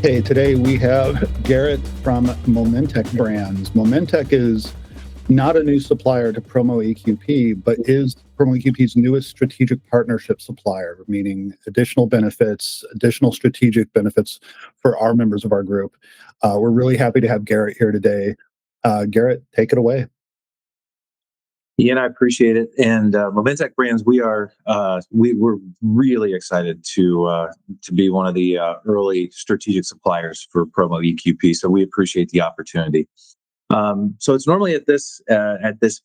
Hey, today we have Garret from Momentec Brands. Momentec is not a new supplier to PromoEQP, but is PromoEQP's newest strategic partnership supplier, meaning additional benefits, additional strategic benefits for our members of our group. We're really happy to have Garret here today. Garret, take it away. Ian, I appreciate it. And Momentec Brands, we're really excited to be one of the early strategic suppliers for PromoEQP. So we appreciate the opportunity. So it's normally at this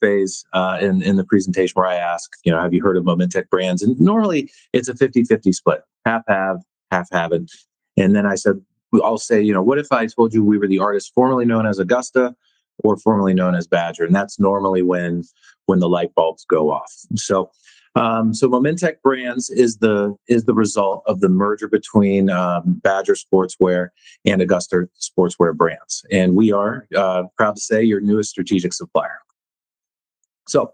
phase in the presentation where I ask, have you heard of Momentec Brands? And normally it's a 50-50 split, half have, half haven't. And then I'll say, what if I told you we were the artist formerly known as Augusta or formerly known as Badger? And that's normally when the light bulbs go off. So Momentec Brands is the result of the merger between Badger Sportswear and Augusta Sportswear Brands, and we are proud to say your newest strategic supplier. So,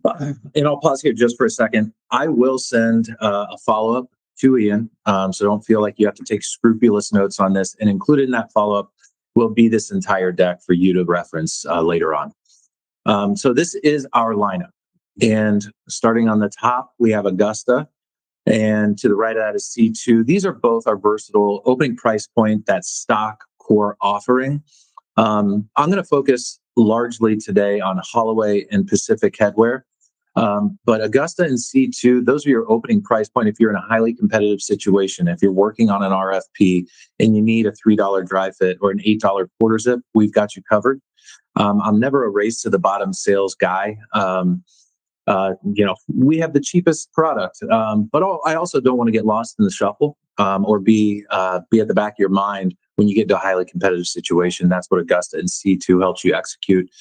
and I'll pause here just for a second. I will send a follow-up to Ian, so don't feel like you have to take scrupulous notes on this. And included in that follow-up will be this entire deck for you to reference later on. So this is our lineup. And starting on the top, we have Augusta. And to the right of that is C2. These are both our versatile opening price point, that stock core offering. I'm going to focus largely today on Holloway and Pacific Headwear. But Augusta and C2, those are your opening price point if you're in a highly competitive situation. If you're working on an RFP and you need a $3 dry fit or an $8 quarter zip, we've got you covered. I'm never a race to the bottom sales guy. We have the cheapest product, but I also don't want to get lost in the shuffle or be at the back of your mind when you get to a highly competitive situation. That's what Augusta and C2 helps you execute.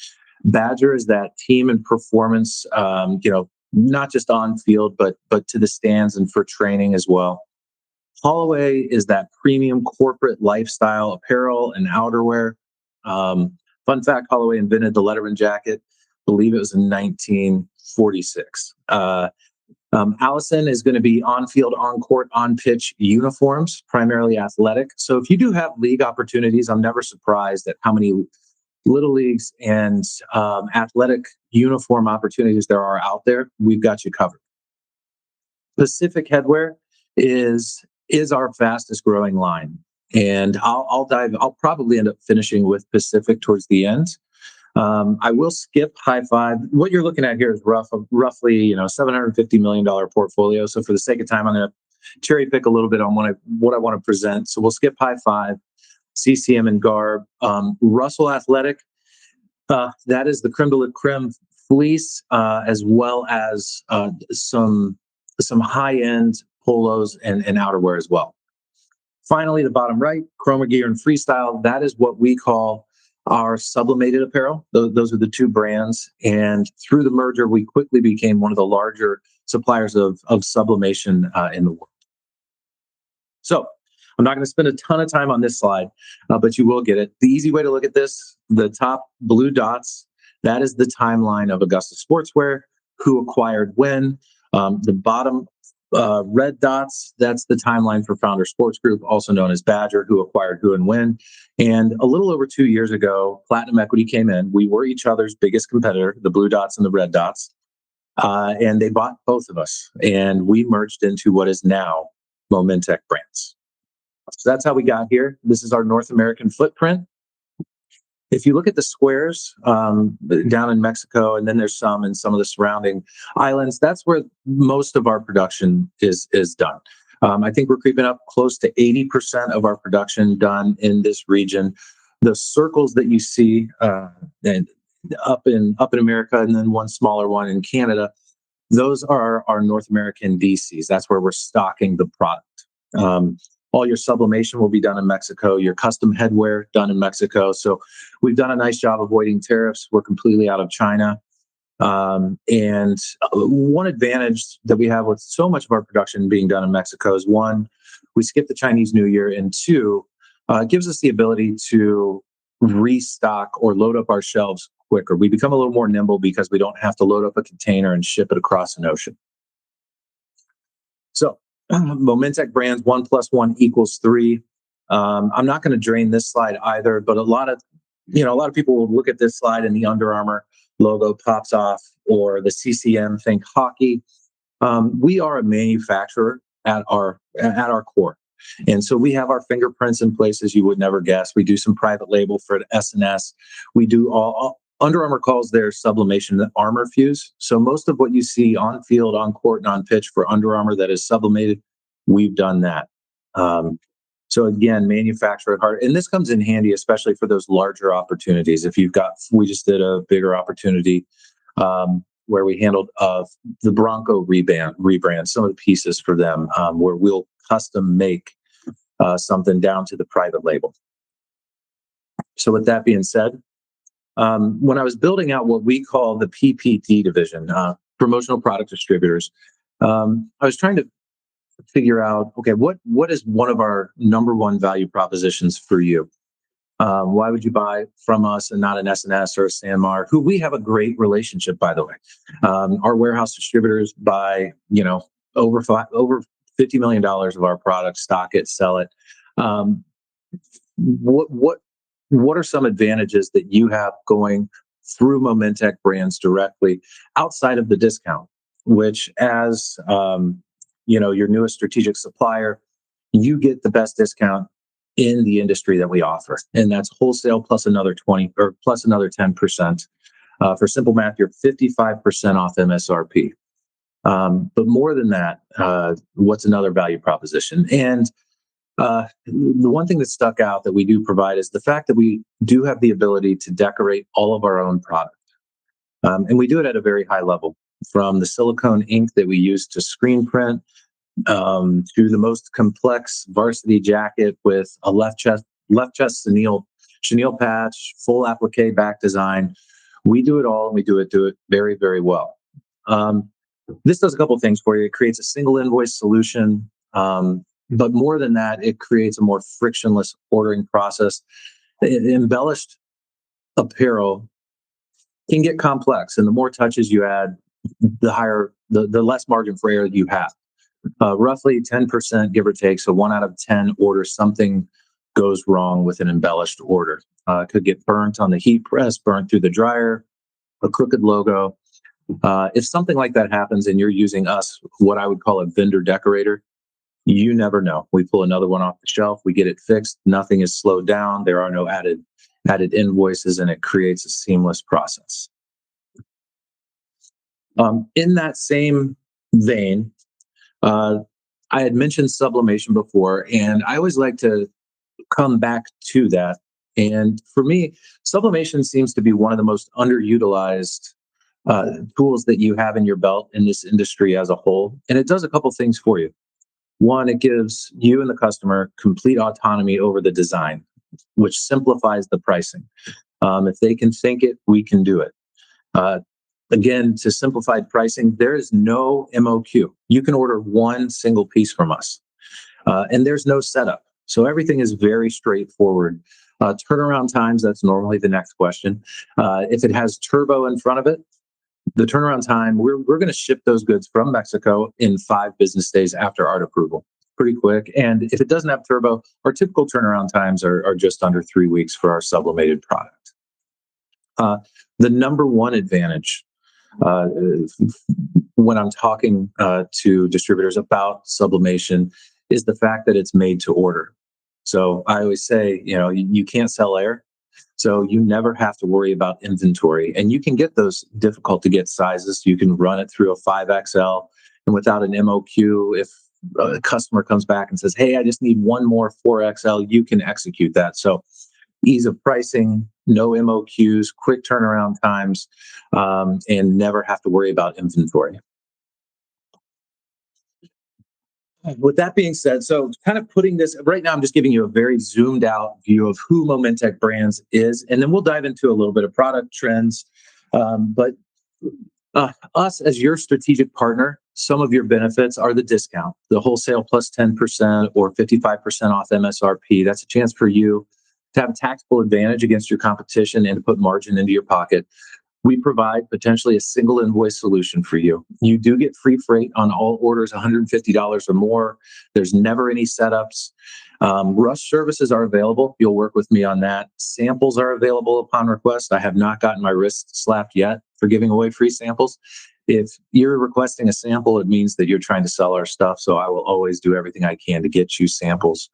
Badger is that team and performance, not just on field, but to the stands and for training as well. Holloway is that premium corporate lifestyle apparel and outerwear. Fun fact, Holloway invented the Letterman jacket. I believe it was in 1946. Allison is going to be on-field, on-court, on-pitch uniforms, primarily athletic. So if you do have league opportunities, I'm never surprised at how many little leagues and athletic uniform opportunities there are out there. We've got you covered. Pacific Headwear is our fastest growing line. And I'll probably end up finishing with Pacific towards the end. I will skip High Five. What you're looking at here is roughly $750 million portfolio. So for the sake of time, I'm going to cherry pick a little bit on what I want to present. So we'll skip High Five, CCM and Garb. Russell Athletic, that is the creme de la creme fleece, as well as some high-end polos and outerwear as well. Finally, the bottom right, Chroma Gear and Freestyle, that is what we call our sublimated apparel. Those are the two brands. And through the merger, we quickly became one of the larger suppliers of sublimation in the world. So I'm not going to spend a ton of time on this slide, but you will get it. The easy way to look at this, the top blue dots, that is the timeline of Augusta Sportswear, who acquired when. The bottom red dots, that's the timeline for Founder Sports Group, also known as Badger, who acquired who and when. And a little over 2 years ago, Platinum Equity came in. We were each other's biggest competitor, the blue dots and the red dots. And they bought both of us. And we merged into what is now Momentec Brands. So that's how we got here. This is our North American footprint. If you look at the squares down in Mexico, and then there's some in some of the surrounding islands, that's where most of our production is done. I think we're creeping up close to 80% of our production done in this region. The circles that you see and up in America, and then one smaller one in Canada, those are our North American DCs. That's where we're stocking the product. All your sublimation will be done in Mexico, your custom headwear done in Mexico. So we've done a nice job avoiding tariffs. We're completely out of China. And one advantage that we have with so much of our production being done in Mexico is, one, we skip the Chinese New Year, and two, it gives us the ability to restock or load up our shelves quicker. We become a little more nimble because we don't have to load up a container and ship it across an ocean. So Momentec Brands, 1 + 1 = 3. I'm not going to drain this slide either, but a lot of people will look at this slide and the Under Armour logo pops off, or the CCM, think hockey. We are a manufacturer at our core, and so we have our fingerprints in places you would never guess. We do some private label for S&S. We do all Under Armour calls their sublimation the armor fuse. So most of what you see on field, on court, and on pitch for Under Armour that is sublimated, we've done that. So again, manufacture at heart, and this comes in handy, especially for those larger opportunities. If you've got, we just did a bigger opportunity where we handled the Bronco rebrand, some of the pieces for them, where we'll custom make something down to the private label. So with that being said, when I was building out what we call the PPD division, promotional product distributors, I was trying to figure out, okay, what is one of our number one value propositions for you? Why would you buy from us and not an S&S or a Sanmar, who we have a great relationship, by the way? Our warehouse distributors buy, over $50 million of our products, stock it, sell it. What are some advantages that you have going through Momentec Brands directly outside of the discount, which as your newest strategic supplier, you get the best discount in the industry that we offer, and that's wholesale plus another 20 or plus another 10%. For simple math, you're 55% off MSRP. But more than that, what's another value proposition? And the one thing that stuck out that we do provide is the fact that we do have the ability to decorate all of our own product. And we do it at a very high level, from the silicone ink that we use to screen print, to the most complex varsity jacket with a left chest chenille patch, full applique back design. We do it all, and we do it very, very well. This does a couple of things for you. It creates a single invoice solution, but more than that, it creates a more frictionless ordering process. Embellished apparel can get complex, and the more touches you add, the less margin for error you have. Roughly 10%, give or take. So 1 out of 10 orders, something goes wrong with an embellished order. It could get burnt on the heat press, burnt through the dryer, a crooked logo. If something like that happens and you're using us, what I would call a vendor decorator, you never know. We pull another one off the shelf, we get it fixed, nothing is slowed down, there are no added invoices, and it creates a seamless process. In that same vein, I had mentioned sublimation before, and I always like to come back to that. And for me, sublimation seems to be one of the most underutilized tools that you have in your belt in this industry as a whole. And it does a couple things for you. One, it gives you and the customer complete autonomy over the design, which simplifies the pricing. If they can think it, we can do it. Again, to simplified pricing, there is no MOQ. You can order one single piece from us, and there's no setup. So everything is very straightforward. Turnaround times, that's normally the next question. If it has turbo in front of it, the turnaround time, we're going to ship those goods from Mexico in 5 business days after art approval. Pretty quick. And if it doesn't have turbo, our typical turnaround times are just under 3 weeks for our sublimated product. The number one advantage when I'm talking to distributors about sublimation is the fact that it's made to order. So I always say, you can't sell air, so you never have to worry about inventory. And you can get those difficult to get sizes. You can run it through a 5XL, and without an MOQ, if a customer comes back and says, hey, I just need one more 4XL, you can execute that. So ease of pricing, no MOQs, quick turnaround times, and never have to worry about inventory. With that being said, so kind of putting this, right now I'm just giving you a very zoomed out view of who Momentec Brands is, and then we'll dive into a little bit of product trends. But us as your strategic partner, some of your benefits are the discount, the wholesale plus 10% or 55% off MSRP. That's a chance for you to have a tactical advantage against your competition and to put margin into your pocket. We provide potentially a single invoice solution for you. You do get free freight on all orders $150 or more. There's never any setups. Rush services are available. You'll work with me on that. Samples are available upon request. I have not gotten my wrist slapped yet for giving away free samples. If you're requesting a sample, it means that you're trying to sell our stuff. So I will always do everything I can to get you samples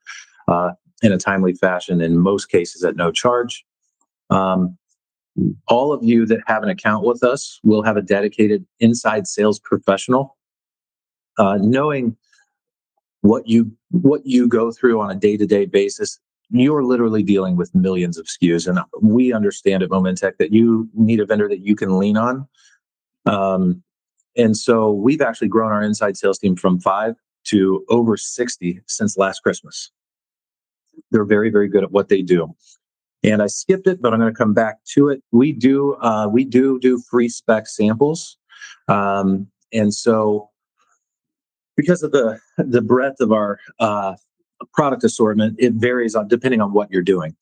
in a timely fashion, in most cases at no charge. All of you that have an account with us will have a dedicated inside sales professional, knowing what you go through on a day-to-day basis. You're literally dealing with millions of SKUs, and we understand at Momentec that you need a vendor that you can lean on. And so we've actually grown our inside sales team from 5 to over 60 since last Christmas. They're very, very good at what they do. And I skipped it, but I'm going to come back to it. We do free spec samples, and so because of the breadth of our product assortment, it varies depending on what you're doing.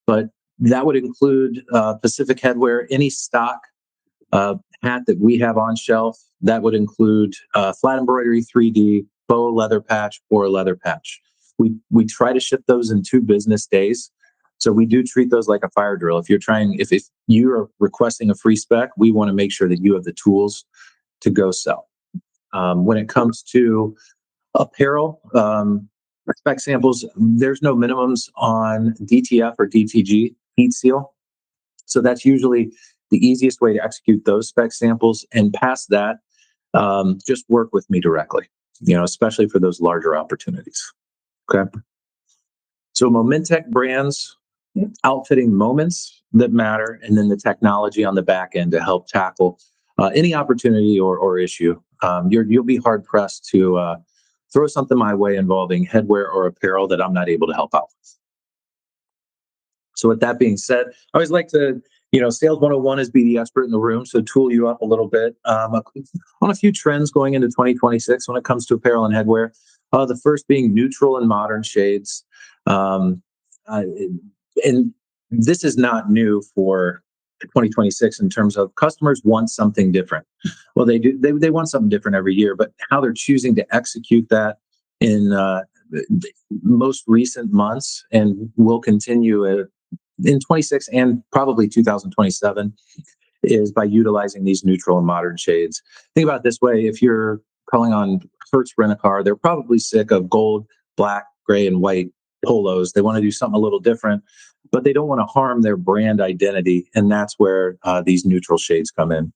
But that would include Pacific Headwear, any stock hat that we have on shelf. That would include flat embroidery, 3D, faux leather patch, or a leather patch. We try to ship those in 2 business days. So we do treat those like a fire drill. If you are requesting a free spec, we want to make sure that you have the tools to go sell. When it comes to apparel, spec samples, there's no minimums on DTF or DTG heat seal. So that's usually the easiest way to execute those spec samples. And past that, just work with me directly, especially for those larger opportunities. Okay. So Momentec Brands, outfitting moments that matter, and then the technology on the back end to help tackle any opportunity or issue. You'll be hard pressed to throw something my way involving headwear or apparel that I'm not able to help out with. So with that being said, I always like to, sales 101 is be the expert in the room. So tool you up a little bit on a few trends going into 2026 when it comes to apparel and headwear. The first being neutral and modern shades. And this is not new for 2026 in terms of customers want something different. Well, they do. They want something different every year, but how they're choosing to execute that in the most recent months and will continue in 26 and probably 2027 is by utilizing these neutral and modern shades. Think about it this way: if you're calling on Hertz Rent-A-Car, they're probably sick of gold, black, gray, and white polos. They want to do something a little different, but they don't want to harm their brand identity, and that's where these neutral shades come in.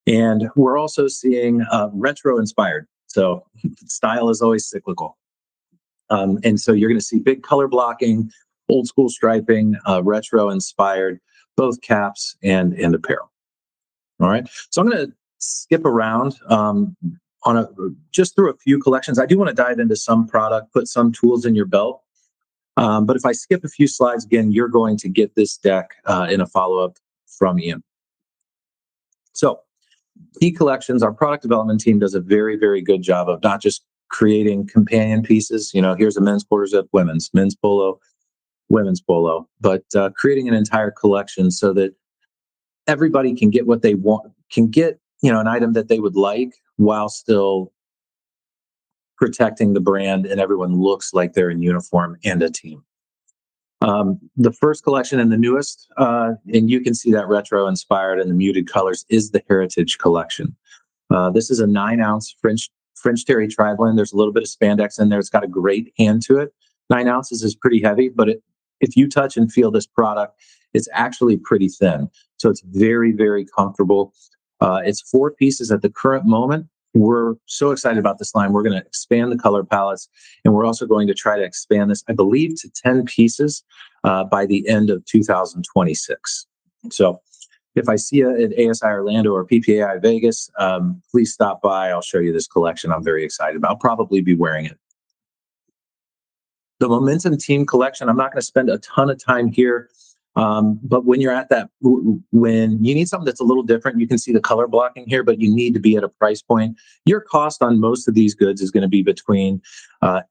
And we're also seeing retro inspired. So style is always cyclical. And so you're going to see big color blocking, old school striping, retro inspired, both caps and apparel. All right. So I'm going to skip around just through a few collections. I do want to dive into some product, put some tools in your belt. But if I skip a few slides, again, you're going to get this deck in a follow-up from Ian. So key collections, our product development team does a very, very good job of not just creating companion pieces. Here's a men's quarter-zip, men's polo, women's polo, but creating an entire collection so that everybody can get what they want, can get, an item that they would like while still protecting the brand, and everyone looks like they're in uniform and a team. The first collection and the newest, and you can see that retro inspired and the muted colors, is the Heritage collection. This is a 9-ounce French Terry tri-blend. There's a little bit of spandex in there. It's got a great hand to it. 9 ounces is pretty heavy, but if you touch and feel this product, it's actually pretty thin. So it's very, very comfortable. It's 4 pieces at the current moment. We're so excited about this line. We're going to expand the color palettes, and we're also going to try to expand this, I believe, to 10 pieces by the end of 2026. So if I see you at ASI Orlando or PPAI Vegas, please stop by. I'll show you this collection I'm very excited about. I'll probably be wearing it. The Momentum Team collection, I'm not going to spend a ton of time here. But when you're at that, when you need something that's a little different, you can see the color blocking here, but you need to be at a price point. Your cost on most of these goods is going to be between $12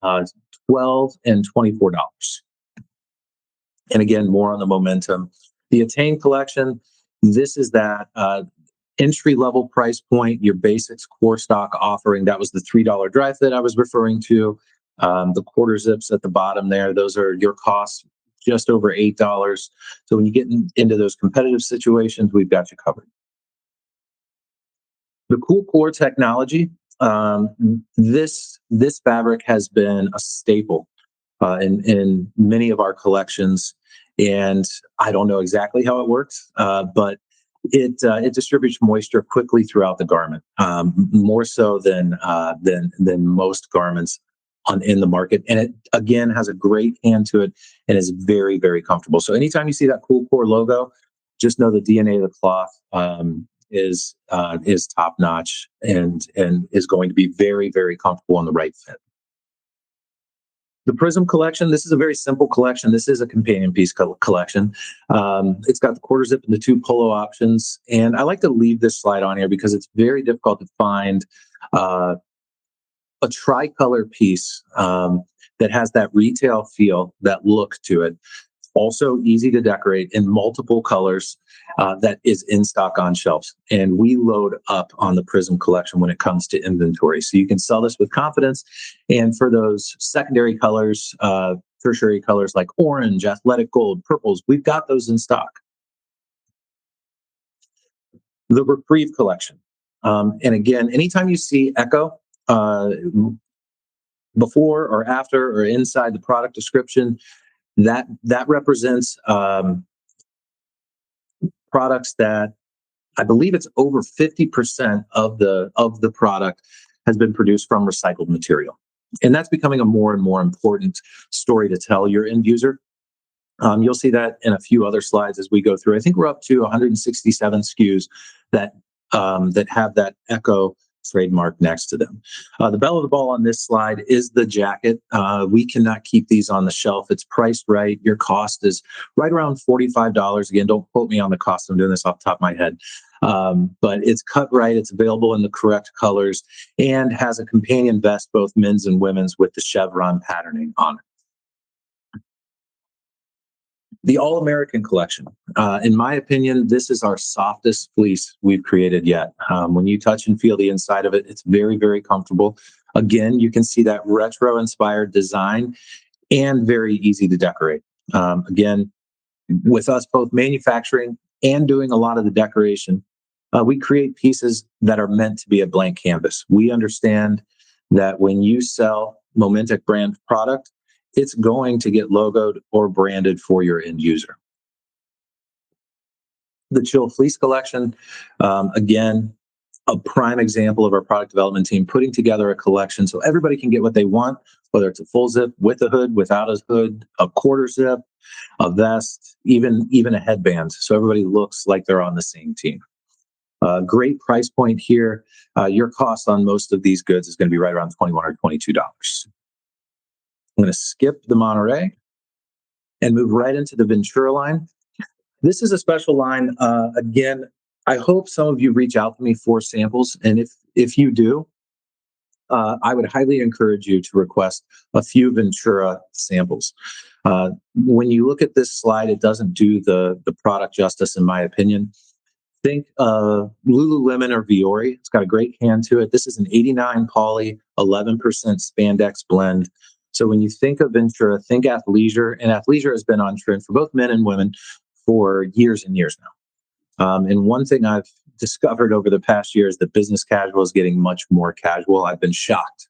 and $24. And again, more on the Momentum. The Attain collection, this is that entry level price point, your basics core stock offering. That was the $3 dry fit I was referring to. The quarter zips at the bottom there, those are your costs, just over $8. So when you get into those competitive situations, we've got you covered. The cool core technology, this fabric has been a staple in many of our collections, and I don't know exactly how it works, but it distributes moisture quickly throughout the garment, more so than most garments in the market. And it again has a great hand to it and is very, very comfortable. So anytime you see that cool core logo, just know the DNA of the cloth is top notch and is going to be very, very comfortable in the right fit. The Prism collection, this is a very simple collection. This is a companion piece collection. It's got the quarter zip and the two polo options. And I like to leave this slide on here because it's very difficult to find a tricolor piece that has that retail feel, that look to it. Also easy to decorate in multiple colors, that is in stock on shelves. And we load up on the Prism collection when it comes to inventory. So you can sell this with confidence. And for those secondary colors, tertiary colors like orange, athletic gold, purples, we've got those in stock. The Reprieve collection. And again, anytime you see Echo, before or after or inside the product description, that represents products that I believe it's over 50% of the product has been produced from recycled material. And that's becoming a more and more important story to tell your end user. You'll see that in a few other slides as we go through. I think we're up to 167 SKUs that have that Echo trademark next to them. The belle of the ball on this slide is the jacket. We cannot keep these on the shelf. It's priced right. Your cost is right around $45. Again, don't quote me on the cost. I'm doing this off the top of my head. But it's cut right. It's available in the correct colors and has a companion vest, both men's and women's, with the chevron patterning on it. The All-American collection. In my opinion, this is our softest fleece we've created yet. When you touch and feel the inside of it, it's very, very comfortable. Again, you can see that retro-inspired design and very easy to decorate. Again, with us both manufacturing and doing a lot of the decoration, we create pieces that are meant to be a blank canvas. We understand that when you sell Momentec brand product, it's going to get logoed or branded for your end user. The Chill Fleece collection, again, a prime example of our product development team putting together a collection so everybody can get what they want, whether it's a full zip, with a hood, without a hood, a quarter zip, a vest, even a headband. So everybody looks like they're on the same team. Great price point here. Your cost on most of these goods is going to be right around $21 or $22. I'm going to skip the Monterey and move right into the Ventura line. This is a special line. Again, I hope some of you reach out to me for samples. And if you do, I would highly encourage you to request a few Ventura samples. When you look at this slide, it doesn't do the product justice, in my opinion. Think Lululemon or Viore. It's got a great hand to it. This is an 89 poly, 11% spandex blend. So when you think of Ventura, think athleisure, and athleisure has been on trend for both men and women for years and years now. And one thing I've discovered over the past year is that business casual is getting much more casual. I've been shocked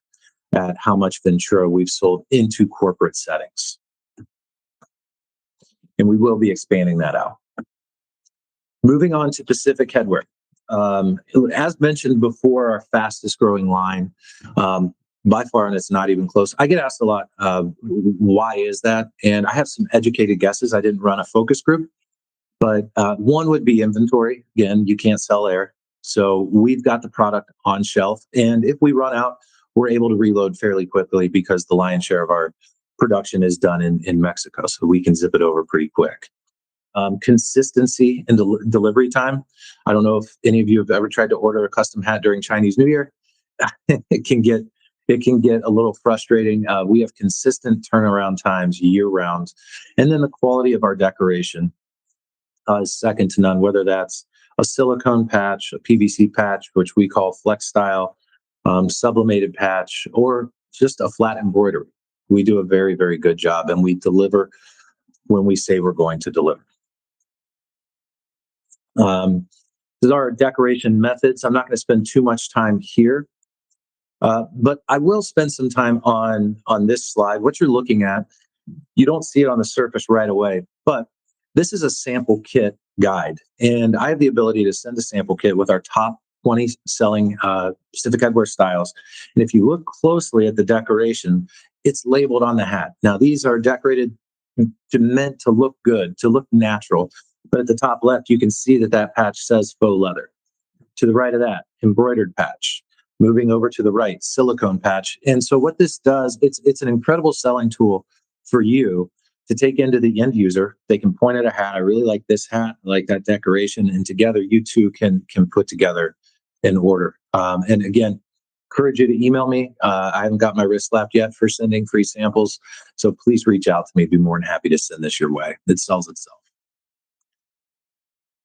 at how much Ventura we've sold into corporate settings. And we will be expanding that out. Moving on to Pacific Headwear. As mentioned before, our fastest growing line, by far, and it's not even close. I get asked a lot, why is that? And I have some educated guesses. I didn't run a focus group, but one would be inventory. Again, you can't sell air. So we've got the product on shelf. And if we run out, we're able to reload fairly quickly because the lion's share of our production is done in Mexico. So we can zip it over pretty quick. Consistency in delivery time. I don't know if any of you have ever tried to order a custom hat during Chinese New Year. It can get a little frustrating. We have consistent turnaround times year round. And then the quality of our decoration is second to none, whether that's a silicone patch, a PVC patch, which we call flex style, sublimated patch, or just a flat embroidery. We do a very, very good job, and we deliver when we say we're going to deliver. These are our decoration methods. I'm not going to spend too much time here, but I will spend some time on this slide. What you're looking at, you don't see it on the surface right away, but this is a sample kit guide, and I have the ability to send a sample kit with our top 20 selling Pacific headwear styles. And if you look closely at the decoration, it's labeled on the hat. Now, these are decorated meant to look good, to look natural. But at the top left, you can see that patch says faux leather. To the right of that, embroidered patch. Moving over to the right, silicone patch. And so what this does, it's an incredible selling tool for you to take into the end user. They can point at a hat. I really like this hat, I like that decoration. And together, you two can put together an order. And again, encourage you to email me. I haven't got my wrist slapped yet for sending free samples. So please reach out to me. I'd be more than happy to send this your way. It sells itself.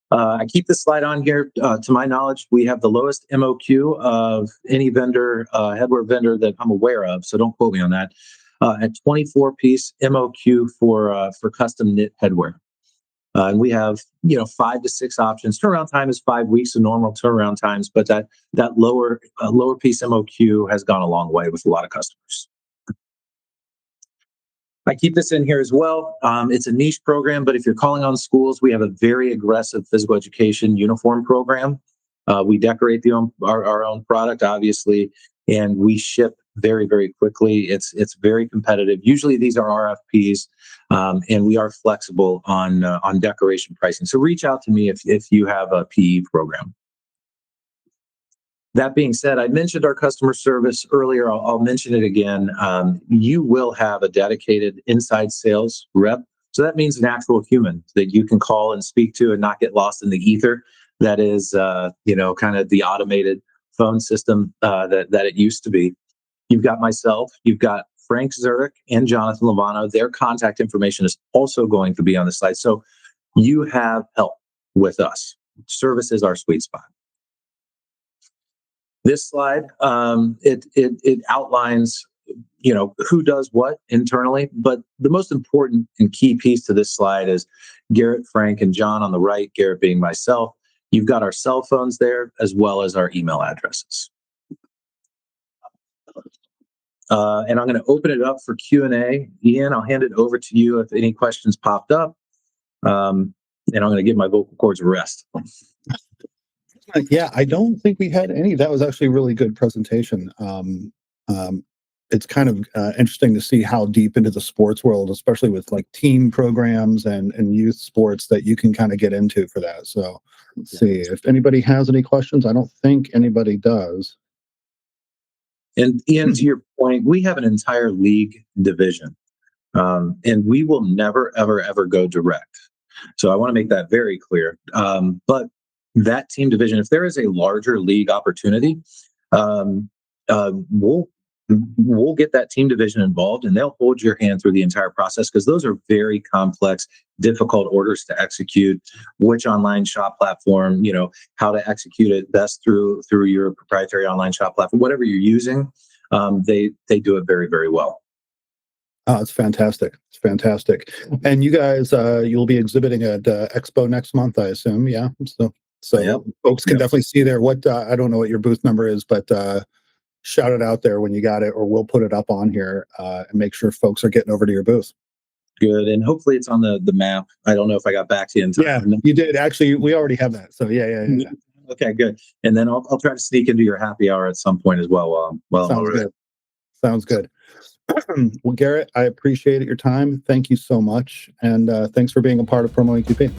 I keep this slide on here. To my knowledge, we have the lowest MOQ of any vendor, headwear vendor that I'm aware of. So don't quote me on that. At 24-piece MOQ for custom knit headwear, and we have 5 to 6 options. Turnaround time is 5 weeks of normal turnaround times, but that lower piece MOQ has gone a long way with a lot of customers. I keep this in here as well. It's a niche program, but if you're calling on schools, we have a very aggressive physical education uniform program. We decorate our own product, obviously, and we ship very, very quickly. It's very competitive. Usually these are RFPs, and we are flexible on decoration pricing. So reach out to me if you have a PE program. That being said, I mentioned our customer service earlier. I'll mention it again. You will have a dedicated inside sales rep. So that means an actual human that you can call and speak to and not get lost in the ether. That is, kind of the automated phone system that it used to be. You've got myself, you've got Frank Zurich and Jonathan Lovano. Their contact information is also going to be on the slide. So you have help with us. Service is our sweet spot. This slide, it outlines, who does what internally, but the most important and key piece to this slide is Garret, Frank, and John on the right, Garret being myself. You've got our cell phones there as well as our email addresses. And I'm going to open it up for Q&A. Ian, I'll hand it over to you if any questions popped up. And I'm going to give my vocal cords a rest. Yeah, I don't think we had any. That was actually a really good presentation. It's kind of interesting to see how deep into the sports world, especially with like team programs and youth sports, that you can kind of get into for that. So let's see if anybody has any questions. I don't think anybody does. And Ian, to your point, we have an entire league division, and we will never, ever, ever go direct. So I want to make that very clear. But that team division, if there is a larger league opportunity, we'll get that team division involved, and they'll hold your hand through the entire process, because those are very complex, difficult orders to execute. Which online shop platform, how to execute it best through your proprietary online shop platform, whatever you're using, they do it very, very well. Oh, it's fantastic. It's fantastic. And you guys, you'll be exhibiting at Expo next month, I assume. Yeah. So Yep. Folks can definitely see there. I don't know what your booth number is, but shout it out there when you got it, or we'll put it up on here and make sure folks are getting over to your booth. Good. And hopefully it's on the map. I don't know if I got back to you in time. Yeah, you did. Actually, we already have that. So yeah. Okay, good. And then I'll try to sneak into your happy hour at some point as well. Sounds good. Well, Garret, I appreciate your time. Thank you so much. And thanks for being a part of PromoEQP.